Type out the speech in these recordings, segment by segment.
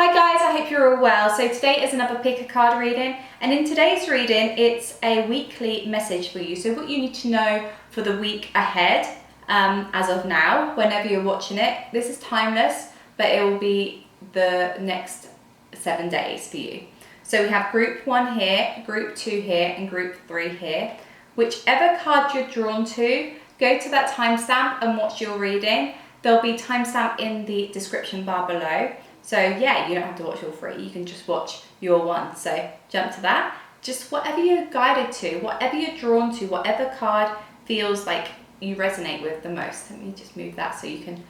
Hi guys, I hope you're all well. So today is another pick a card reading, and in today's reading it's a weekly message for you. So what you need to know for the week ahead, as of now, whenever you're watching it. This is timeless, but it will be the next 7 days for you. So we have group 1 here, group 2 here, and group 3 here. Whichever card you're drawn to, go to that timestamp and watch your reading. There'll be timestamp in the description bar below. So yeah, you don't have to watch all 3, you can just watch your one. So jump to that. Just whatever you're guided to, whatever you're drawn to, whatever card feels like you resonate with the most. Let me just move that so you can.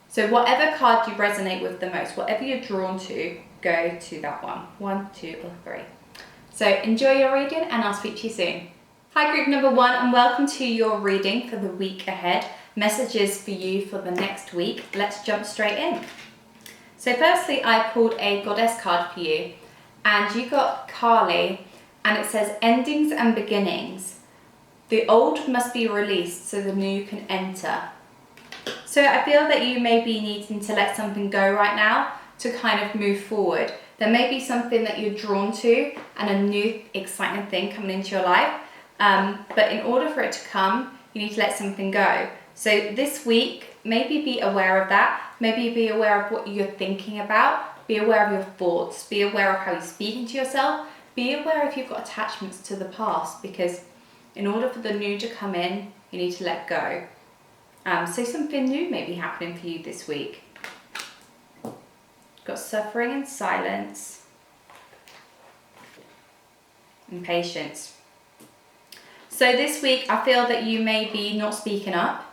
So whatever card you resonate with the most, whatever you're drawn to, go to that one. 1, 2, or 3. So enjoy your reading and I'll speak to you soon. Hi group number 1 and welcome to your reading for the week ahead. Messages for you for the next week. Let's jump straight in. So firstly, I pulled a goddess card for you, and you got Kali, and it says endings and beginnings. The old must be released so the new can enter. So I feel that you may be needing to let something go right now to kind of move forward. There may be something that you're drawn to and a new exciting thing coming into your life. But in order for it to come, you need to let something go. So this week, maybe be aware of that. Maybe be aware of what you're thinking about. Be aware of your thoughts. Be aware of how you're speaking to yourself. Be aware if you've got attachments to the past, because in order for the new to come in, you need to let go. So something new may be happening for you this week. Got suffering and silence and patience. So this week, I feel that you may be not speaking up.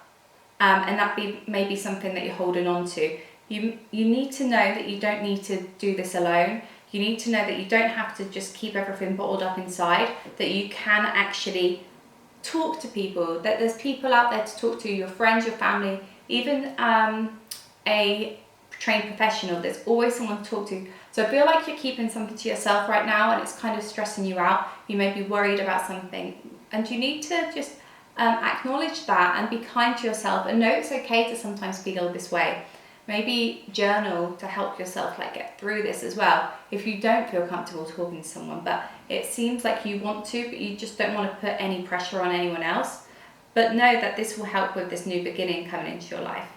And that may be something that you're holding on to. You need to know that you don't need to do this alone. You need to know that you don't have to just keep everything bottled up inside, that you can actually talk to people, that there's people out there to talk to, your friends, your family, even a trained professional. There's always someone to talk to. So I feel like you're keeping something to yourself right now and it's kind of stressing you out. You may be worried about something and you need to just acknowledge that and be kind to yourself and know it's okay to sometimes feel this way. Maybe journal to help yourself get through this as well if you don't feel comfortable talking to someone, but it seems like you want to, but you just don't want to put any pressure on anyone else. But know that this will help with this new beginning coming into your life.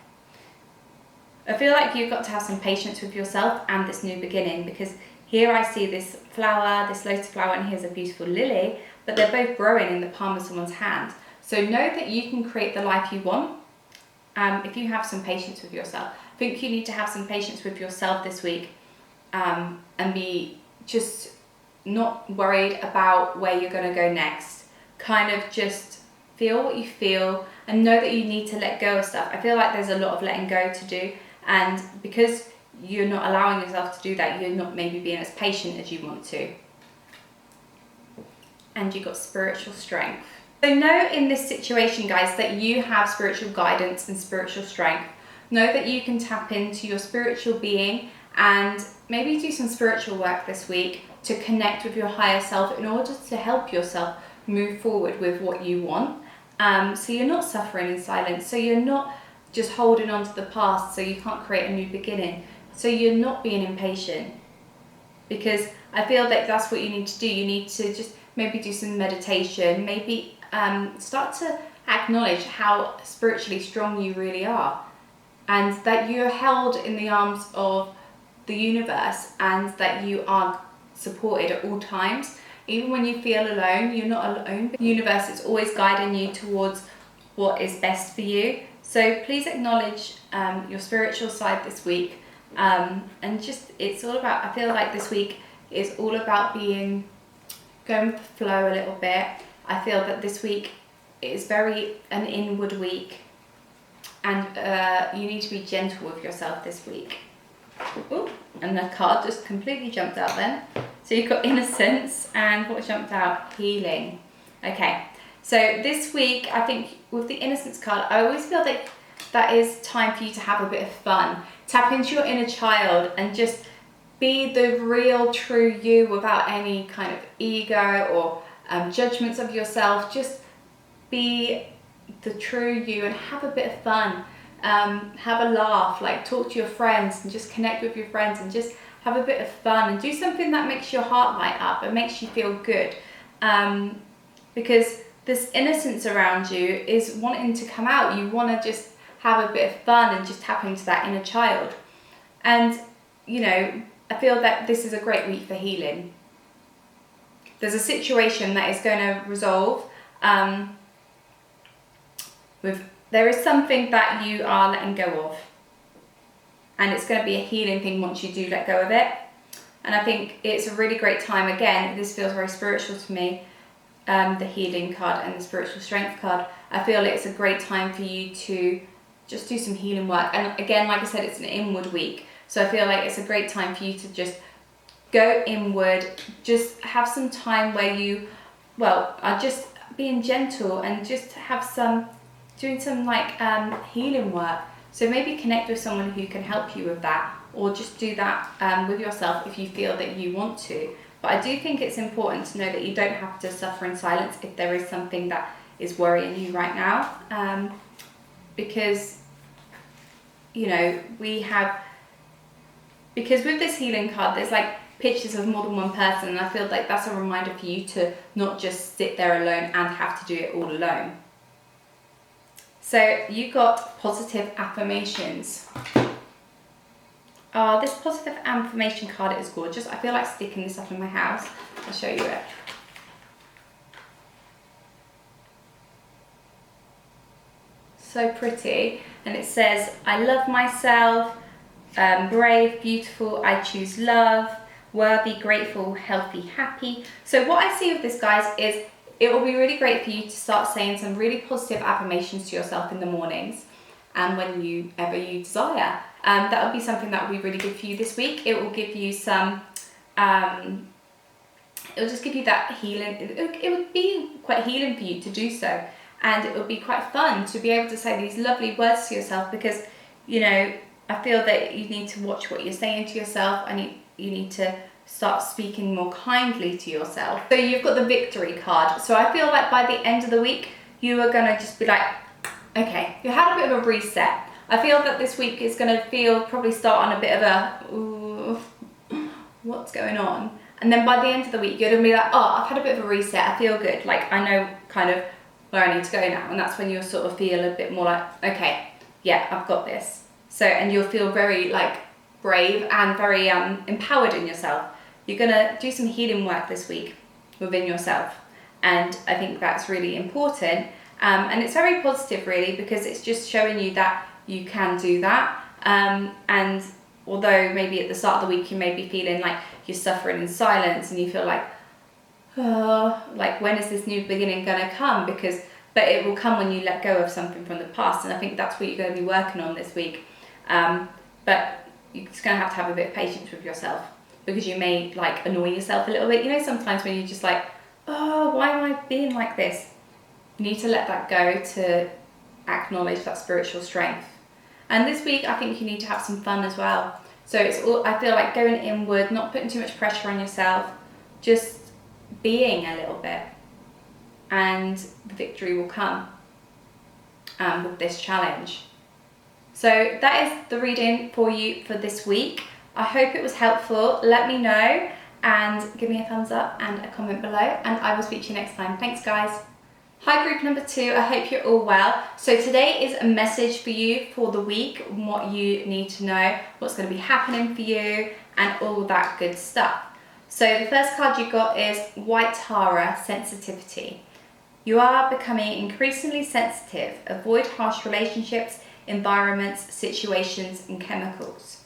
I feel like you've got to have some patience with yourself and this new beginning, because here I see this flower, this lotus flower, and here's a beautiful lily, but they're both growing in the palm of someone's hand. So know that you can create the life you want if you have some patience with yourself. I think you need to have some patience with yourself this week and be just not worried about where you're going to go next. Kind of just feel what you feel and know that you need to let go of stuff. I feel like there's a lot of letting go to do, and because you're not allowing yourself to do that, you're not maybe being as patient as you want to. And you got spiritual strength. So know in this situation, guys, that you have spiritual guidance and spiritual strength. Know that you can tap into your spiritual being and maybe do some spiritual work this week to connect with your higher self in order to help yourself move forward with what you want. So you're not suffering in silence. So you're not just holding on to the past so you can't create a new beginning. So you're not being impatient, because I feel that that's what you need to do. You need to just maybe do some meditation, maybe start to acknowledge how spiritually strong you really are, and that you're held in the arms of the universe and that you are supported at all times. Even when you feel alone, you're not alone. The universe is always guiding you towards what is best for you. So please acknowledge your spiritual side this week, and just it's all about, I feel like this week is all about going with the flow a little bit. I feel that this week is very an inward week, and you need to be gentle with yourself this week. Ooh, and the card just completely jumped out then. So you've got innocence, and what jumped out? Healing. Okay, so this week, I think with the innocence card, I always feel like that is time for you to have a bit of fun. Tap into your inner child and just be the real, true you without any kind of ego or judgments of yourself. Just be the true you and have a bit of fun. Have a laugh, talk to your friends and just connect with your friends and just have a bit of fun and do something that makes your heart light up and makes you feel good. Because this innocence around you is wanting to come out. You want to just have a bit of fun and just tap into that inner child. And, you know, I feel that this is a great week for healing. There's a situation that is going to resolve. There is something that you are letting go of. And it's going to be a healing thing once you do let go of it. And I think it's a really great time. Again, this feels very spiritual to me. The healing card and the spiritual strength card. I feel it's a great time for you to just do some healing work. And again, like I said, it's an inward week. So I feel like it's a great time for you to just go inward. Just have some time where you, are just being gentle and just have doing some like healing work. So maybe connect with someone who can help you with that, or just do that with yourself if you feel that you want to. But I do think it's important to know that you don't have to suffer in silence if there is something that is worrying you right now. Because, you know, because with this healing card, there's like pictures of more than one person, and I feel like that's a reminder for you to not just sit there alone and have to do it all alone. So you got positive affirmations. Oh, this positive affirmation card is gorgeous. I feel like sticking this up in my house. I'll show you it. So pretty. And it says, I love myself, brave, beautiful, I choose love, worthy, grateful, healthy, happy. So what I see with this, guys, is it will be really great for you to start saying some really positive affirmations to yourself in the mornings and whenever you desire. That would be something that would be really good for you this week. It will give you some, it will just give you that healing. It would be quite healing for you to do so. And it would be quite fun to be able to say these lovely words to yourself, because, you know, I feel that you need to watch what you're saying to yourself, and you need to start speaking more kindly to yourself. So you've got the victory card. So I feel like by the end of the week, you are going to just be like, okay, you had a bit of a reset. I feel that this week is going to probably start on a bit of a, ooh, what's going on? And then by the end of the week, you're going to be like, oh, I've had a bit of a reset. I feel good. Like, I know kind of where I need to go now. And that's when you'll sort of feel a bit more like, okay, yeah, I've got this. So, and you'll feel very like brave and very empowered in yourself. You're going to do some healing work this week within yourself. And I think that's really important. And it's very positive, really, because it's just showing you that you can do that. And although maybe at the start of the week you may be feeling like you're suffering in silence and you feel like, oh, like when is this new beginning going to come? But it will come when you let go of something from the past. And I think that's what you're going to be working on this week. But you're just going to have a bit of patience with yourself, because you may like annoy yourself a little bit. You know, sometimes when you're just like, oh, why am I being like this? You need to let that go to acknowledge that spiritual strength. And this week, I think you need to have some fun as well. So I feel like going inward, not putting too much pressure on yourself, just being a little bit, and the victory will come with this challenge. So that is the reading for you for this week. I hope it was helpful. Let me know and give me a thumbs up and a comment below, and I will speak to you next time. Thanks, guys. Hi, group number 2. I hope you're all well. So today is a message for you for the week, what you need to know, what's going to be happening for you, and all that good stuff. So the first card you got is White Tara, Sensitivity. You are becoming increasingly sensitive. Avoid harsh relationships, environments, situations, and chemicals.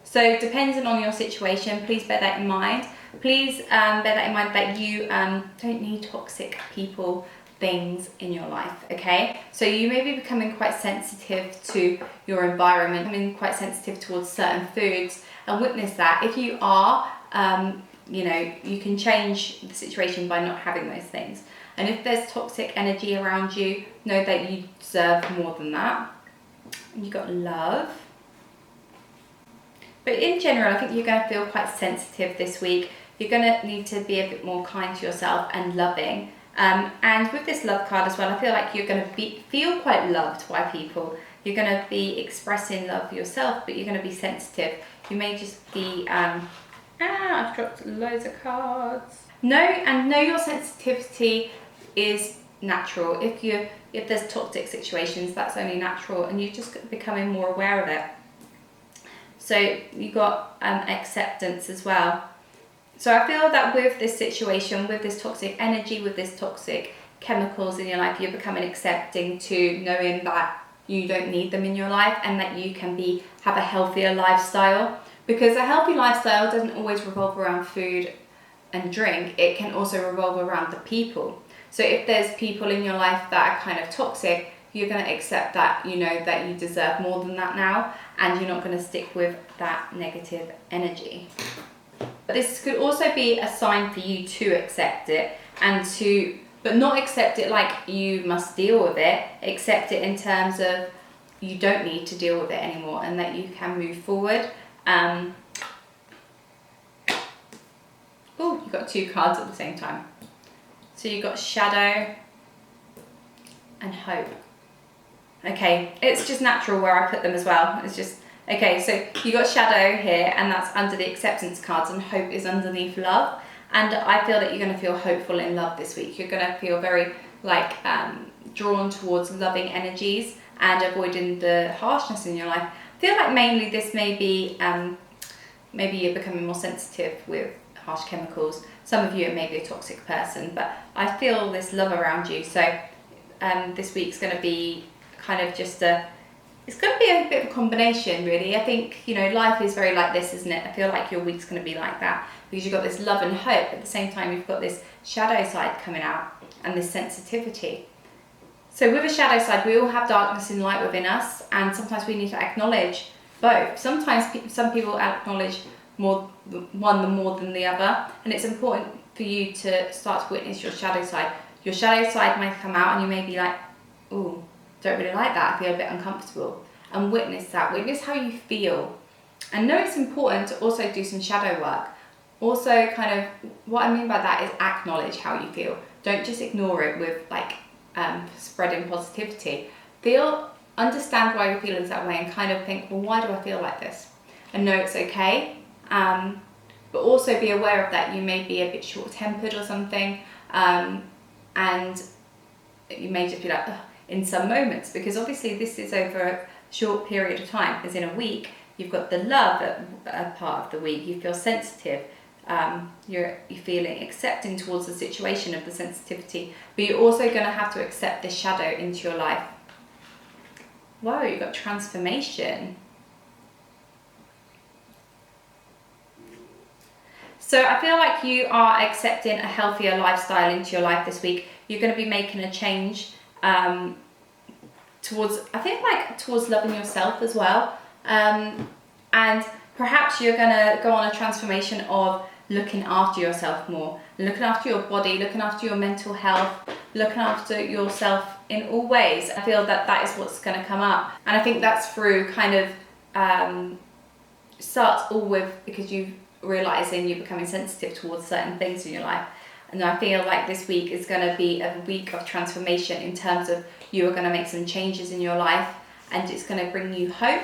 So depending on your situation, please bear that in mind. Please bear that in mind that you don't need toxic people, things in your life, okay? So you may be becoming quite sensitive to your environment, becoming quite sensitive towards certain foods, and witness that. If you are, you know, you can change the situation by not having those things. And if there's toxic energy around you, know that you deserve more than that. You got love. But in general, I think you're going to feel quite sensitive this week. You're going to need to be a bit more kind to yourself and loving. And with this love card as well, I feel like you're going to feel quite loved by people. You're going to be expressing love for yourself, but you're going to be sensitive. You may just be, I've dropped loads of cards. Know your sensitivity is natural. If there's toxic situations, that's only natural, and you're just becoming more aware of it. So you got acceptance as well. So I feel that with this situation, with this toxic energy, with this toxic chemicals in your life, you're becoming accepting to knowing that you don't need them in your life, and that you can have a healthier lifestyle. Because a healthy lifestyle doesn't always revolve around food and drink. It can also revolve around the people. So if there's people in your life that are kind of toxic, you're going to accept that, you know, that you deserve more than that now, and you're not going to stick with that negative energy. But this could also be a sign for you to accept it, but not accept it like you must deal with it. Accept it in terms of you don't need to deal with it anymore, and that you can move forward. Oh, you got two cards at the same time. So you got shadow and hope. Okay, it's just natural where I put them as well. It's just, okay, so you got shadow here, and that's under the acceptance cards, and hope is underneath love. And I feel that you're going to feel hopeful in love this week. You're going to feel very drawn towards loving energies and avoiding the harshness in your life. I feel like mainly this may be, maybe you're becoming more sensitive with harsh chemicals. Some of you, it may be a toxic person, but I feel this love around you. So this week's going to be kind of just it's going to be a bit of a combination, really. I think, you know, life is very like this, isn't it? I feel like your week's going to be like that, because you've got this love and hope. At the same time, you've got this shadow side coming out and this sensitivity. So with a shadow side, we all have darkness and light within us, and sometimes we need to acknowledge both. Sometimes some people acknowledge more than the other, and it's important for you to start to witness your shadow side. Your shadow side may come out, and you may be like, ooh, don't really like that, I feel a bit uncomfortable. And witness that, witness how you feel. And know it's important to also do some shadow work. Also, kind of, what I mean by that is acknowledge how you feel. Don't just ignore it with spreading positivity. Understand why you're feeling that way, and kind of think, well, why do I feel like this? And know it's okay. But also be aware of that. You may be a bit short-tempered or something, and you may just be like, ugh, in some moments, because obviously this is over a short period of time. As in a week, you've got the love at part of the week. You feel sensitive. You're feeling accepting towards the situation of the sensitivity, but you're also going to have to accept this shadow into your life. Whoa, you've got transformation. So I feel like you are accepting a healthier lifestyle into your life this week. You're going to be making a change towards loving yourself as well. And perhaps you're going to go on a transformation of looking after yourself more, looking after your body, looking after your mental health, looking after yourself in all ways. I feel that is what's going to come up. And I think that's through kind of starts all with because you realizing you're becoming sensitive towards certain things in your life. And I feel like this week is going to be a week of transformation in terms of you are going to make some changes in your life, and it's going to bring you hope.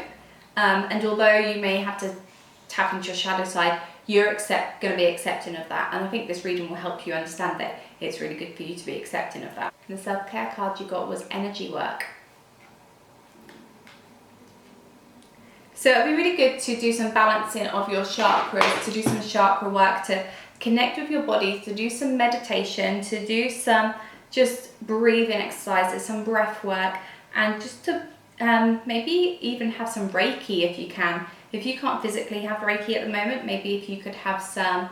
And although you may have to tap into your shadow side, you're going to be accepting of that. And I think this reading will help you understand that it's really good for you to be accepting of that. The self-care card you got was energy work. So it'll be really good to do some balancing of your chakras, to do some chakra work, to connect with your body, to do some meditation, to do some just breathing exercises, some breath work, and just to maybe even have some Reiki if you can. If you can't physically have Reiki at the moment, maybe if you could have some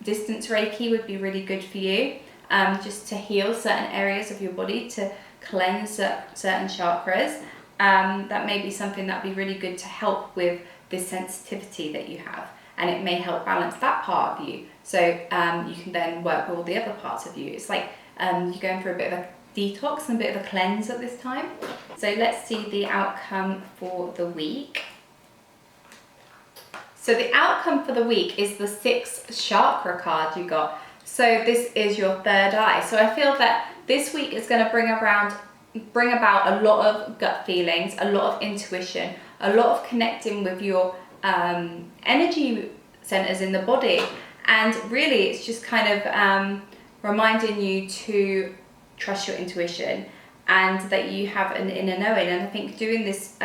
distance Reiki would be really good for you, just to heal certain areas of your body, to cleanse certain chakras. That may be something that would be really good to help with this sensitivity that you have, and it may help balance that part of you, so you can then work with all the other parts of you. It's like you're going through a bit of a detox and a bit of a cleanse at this time. So let's see the outcome for the week. So the outcome for the week is the 6th chakra card you got. So this is your third eye. So I feel that this week is going to bring around bring about a lot of gut feelings, a lot of intuition, a lot of connecting with your energy centers in the body. And really it's just kind of reminding you to trust your intuition and that you have an inner knowing. And I think during this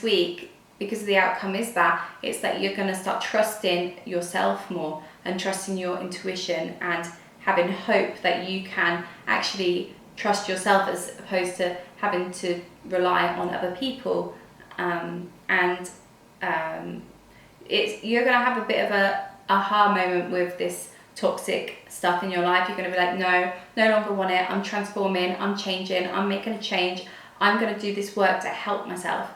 week, because the outcome is that, it's that you're going to start trusting yourself more and trusting your intuition and having hope that you can actually trust yourself as opposed to having to rely on other people. You're going to have a bit of a aha moment with this toxic stuff in your life. You're going to be like, no longer want it. I'm transforming, I'm changing, I'm making a change. I'm going to do this work to help myself.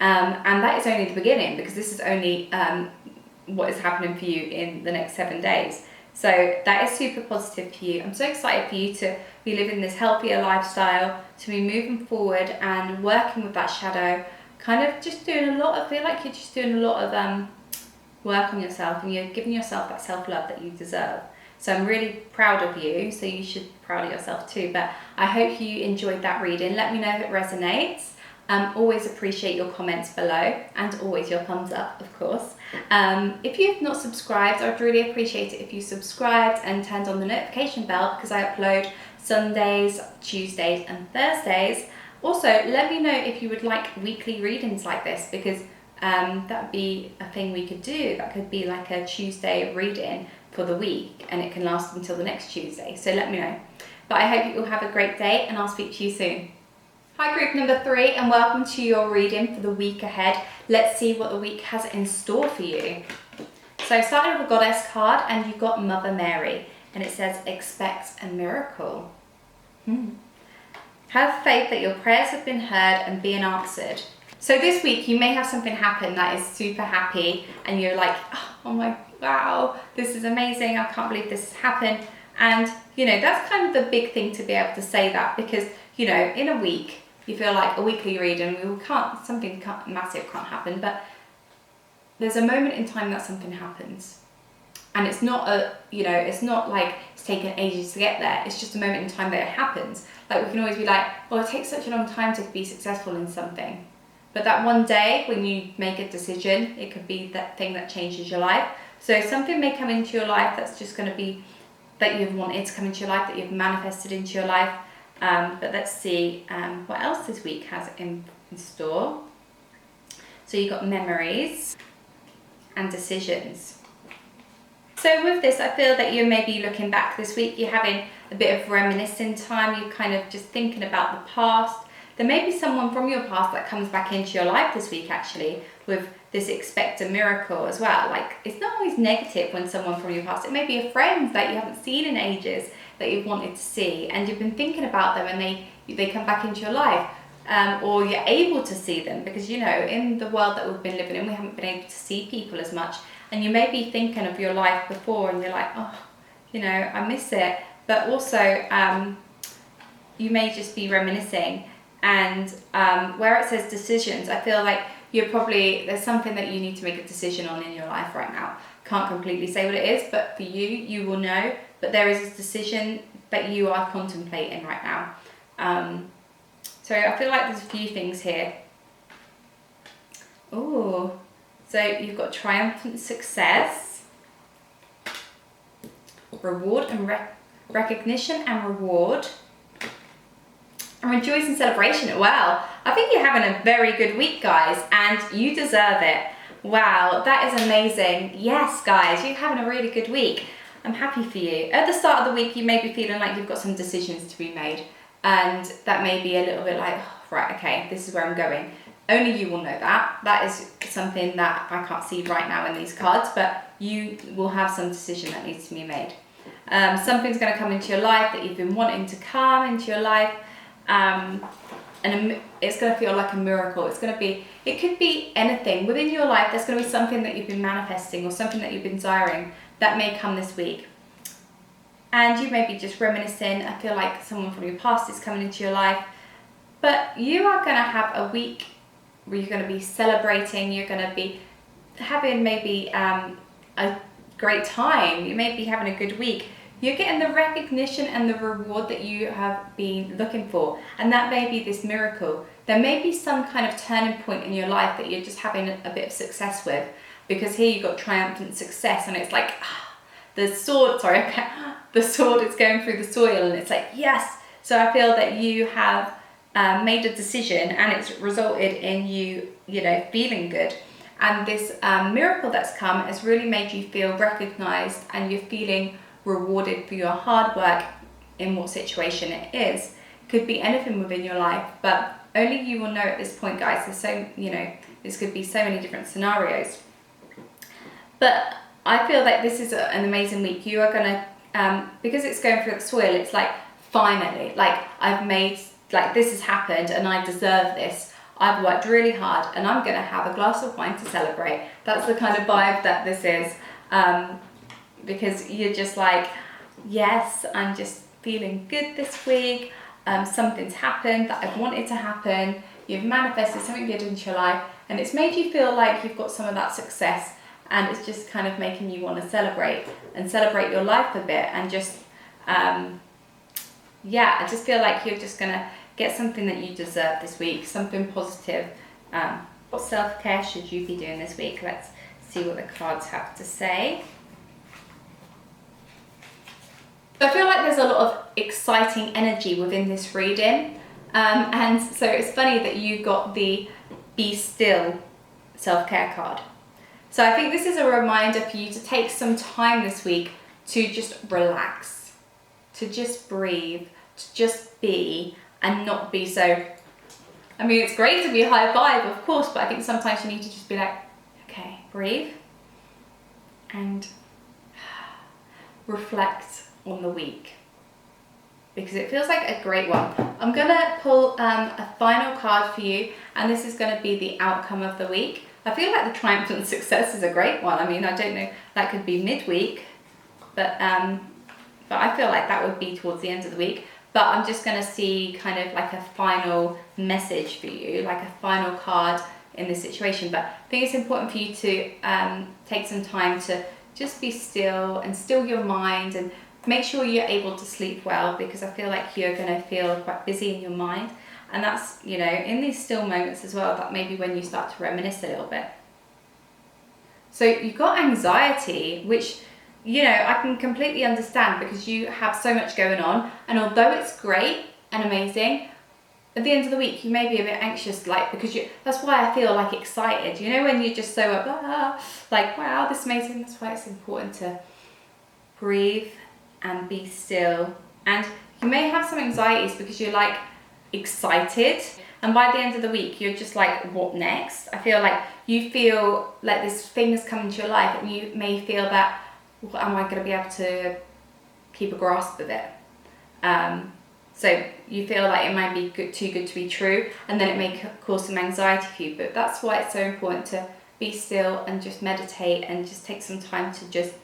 And that is only the beginning, because this is only what is happening for you in the next 7 days. So that is super positive for you. I'm so excited for you to be living this healthier lifestyle, to be moving forward and working with that shadow, kind of just doing a lot. I feel like you're just doing a lot of work on yourself, and you're giving yourself that self-love that you deserve. So I'm really proud of you, so you should be proud of yourself too. But I hope you enjoyed that reading. Let me know if it resonates. Always appreciate your comments below, and always your thumbs up, of course. If you've not subscribed, I'd really appreciate it if you subscribed and turned on the notification bell, because I upload Sundays, Tuesdays and Thursdays. Also, let me know if you would like weekly readings like this, because that would be a thing we could do. That could be like a Tuesday reading for the week, and it can last until the next Tuesday. So let me know. But I hope you all have a great day, and I'll speak to you soon. Hi group number 3, and welcome to your reading for the week ahead. Let's see what the week has in store for you. So I started with a goddess card, and you got Mother Mary, and it says expect a miracle. Have faith that your prayers have been heard and being answered. So this week you may have something happen that is super happy, and you're like, oh my, wow, this is amazing, I can't believe this has happened. And you know, that's kind of the big thing to be able to say that, because you know, in a week you feel like a weekly reading, something massive can't happen, but there's a moment in time that something happens. And it's not it's not like it's taken ages to get there. It's just a moment in time that it happens. Like we can always be like, oh, it takes such a long time to be successful in something. But that one day when you make a decision, it could be that thing that changes your life. So something may come into your life that's just going to be, that you've wanted to come into your life, that you've manifested into your life. But let's see what else this week has in store. So you've got memories and decisions. So with this, I feel that you may be looking back this week, you're having a bit of reminiscing time, you're kind of just thinking about the past. There may be someone from your past that comes back into your life this week, actually, with this expect a miracle as well. Like, it's not always negative when someone from your past, it may be a friend that you haven't seen in ages that you've wanted to see, and you've been thinking about them, and they come back into your life, or you're able to see them, because you know, in the world that we've been living in, we haven't been able to see people as much, and you may be thinking of your life before, and you're like, oh, you know, I miss it. But also you may just be reminiscing, and where it says decisions, I feel like there's something that you need to make a decision on in your life right now. Can't completely say what it is, but for you will know. But there is a decision that you are contemplating right now. So I feel like there's a few things here. Oh, so you've got triumphant success, reward and recognition and reward, and rejoice and celebration. Wow, I think you're having a very good week, guys, and you deserve it. Wow, that is amazing. Yes, guys, you're having a really good week. I'm happy for you. At the start of the week, you may be feeling like you've got some decisions to be made, and that may be a little bit like, oh, right, okay, this is where I'm going. Only you will know that. That is something that I can't see right now in these cards, but you will have some decision that needs to be made. Something's going to come into your life that you've been wanting to come into your life, and it's going to feel like a miracle. It could be anything within your life. There's going to be something that you've been manifesting, or something that you've been desiring that may come this week. And you may be just reminiscing. I feel like someone from your past is coming into your life, but you are going to have a week where you're going to be celebrating. You're going to be having maybe a great time. You may be having a good week. you're getting the recognition and the reward that you have been looking for. And that may be this miracle. There may be some kind of turning point in your life that you're just having a bit of success with, because here you've got triumphant success, and it's like the sword is going through the soil, and it's like, yes. So I feel that you have made a decision, and it's resulted in you feeling good. And this miracle that's come has really made you feel recognized, and you're feeling rewarded for your hard work in what situation it is. Could be anything within your life, but only you will know at this point, guys. There's so, this could be so many different scenarios. But I feel like this is an amazing week. You are gonna, because it's going through the soil, it's like, finally, like I've made, like this has happened and I deserve this. I've worked really hard and I'm gonna have a glass of wine to celebrate. That's the kind of vibe that this is, because you're just like, yes, I'm just feeling good this week. Something's happened that I've wanted to happen. You've manifested something good into your life, and it's made you feel like you've got some of that success, and it's just kind of making you want to celebrate your life a bit, and just I just feel like you're just gonna get something that you deserve this week, something positive. What self-care should you be doing this week? Let's see what the cards have to say. So I feel like there's a lot of exciting energy within this reading, and so it's funny that you got the Be Still self-care card. So I think this is a reminder for you to take some time this week to just relax, to just breathe, to just be, and not be so, I mean, it's great to be high vibe, of course, but I think sometimes you need to just be like, okay, breathe, and reflect on the week, because it feels like a great one. I'm gonna pull a final card for you, and this is gonna be the outcome of the week. I feel like the triumphant success is a great one. I mean, I don't know, that could be midweek, but I feel like that would be towards the end of the week. But I'm just gonna see kind of like a final message for you, like a final card in this situation. But I think it's important for you to take some time to just be still and still your mind, and make sure you're able to sleep well, because I feel like you're going to feel quite busy in your mind. And that's, in these still moments as well, that maybe when you start to reminisce a little bit. So you've got anxiety, which, I can completely understand, because you have so much going on. And although it's great and amazing, at the end of the week, you may be a bit anxious, like, because that's why I feel like excited. When you're just so like, wow, this is amazing. That's why it's important to breathe and be still. And you may have some anxieties because you're like excited, and by the end of the week you're just like, what next? I feel like you feel like this thing has come into your life, and you may feel that, well, am I going to be able to keep a grasp of it? So you feel like it might be too good to be true, and then it may cause some anxiety for you. But that's why it's so important to be still and just meditate and just take some time to just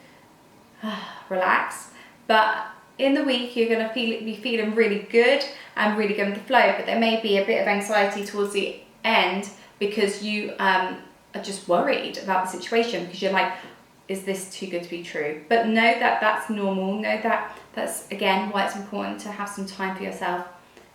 relax. But in the week, you're going to be feeling really good and really going with the flow, but there may be a bit of anxiety towards the end, because you are just worried about the situation, because you're like, is this too good to be true? But know that that's normal. Know that that's, again, why it's important to have some time for yourself.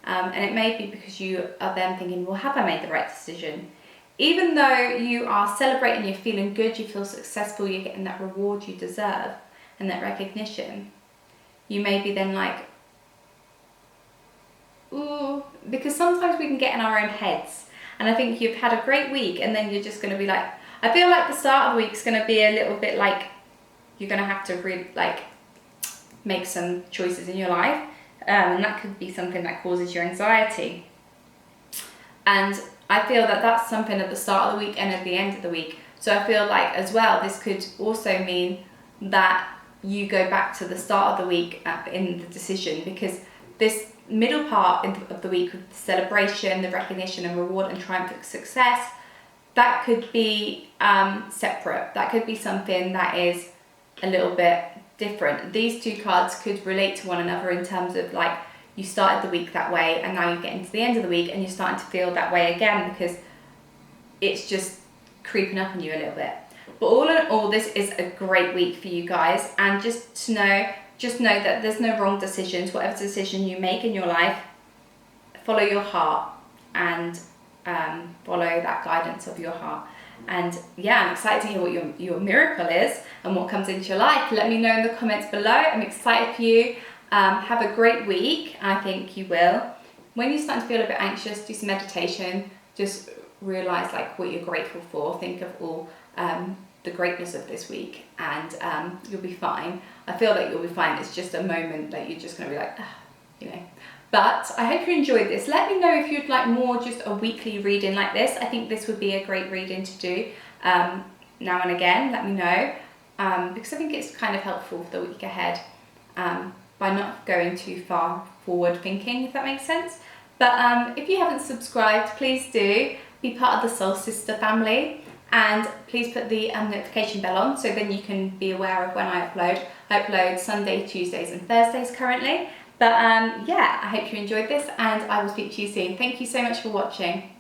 And it may be because you are then thinking, well, have I made the right decision? Even though you are celebrating, you're feeling good, you feel successful, you're getting that reward you deserve and that recognition, you may be then like, ooh, because sometimes we can get in our own heads. And I think you've had a great week, and then you're just going to be like, I feel like the start of the week is going to be a little bit like, you're going to have to really like make some choices in your life, and that could be something that causes you anxiety. And I feel that that's something at the start of the week and at the end of the week. So I feel like as well, this could also mean that you go back to the start of the week in the decision, because this middle part of the week with the celebration, the recognition and reward and triumphant success, that could be separate. That could be something that is a little bit different. These two cards could relate to one another in terms of like, you started the week that way, and now you're getting to the end of the week and you're starting to feel that way again, because it's just creeping up on you a little bit. But all in all, this is a great week for you guys, and just to know just know that there's no wrong decisions. Whatever decision you make in your life, follow your heart and follow that guidance of your heart. And yeah, I'm excited to hear what your miracle is and what comes into your life. Let me know in the comments below. I'm excited for you. Have a great week. I think you will. When you start to feel a bit anxious, do some meditation. Just realize like what you're grateful for. Think of all the greatness of this week, and you'll be fine. I feel like you'll be fine. It's just a moment that you're just going to be like, you know. But I hope you enjoyed this. Let me know if you'd like more, just a weekly reading like this. I think this would be a great reading to do now and again. Let me know, because I think it's kind of helpful for the week ahead by not going too far forward thinking, if that makes sense. But if you haven't subscribed, please do be part of the Soul Sister family, and please put the notification bell on so then you can be aware of when I upload. I upload Sunday, Tuesdays and Thursdays currently. But yeah, I hope you enjoyed this, and I will speak to you soon. Thank you so much for watching.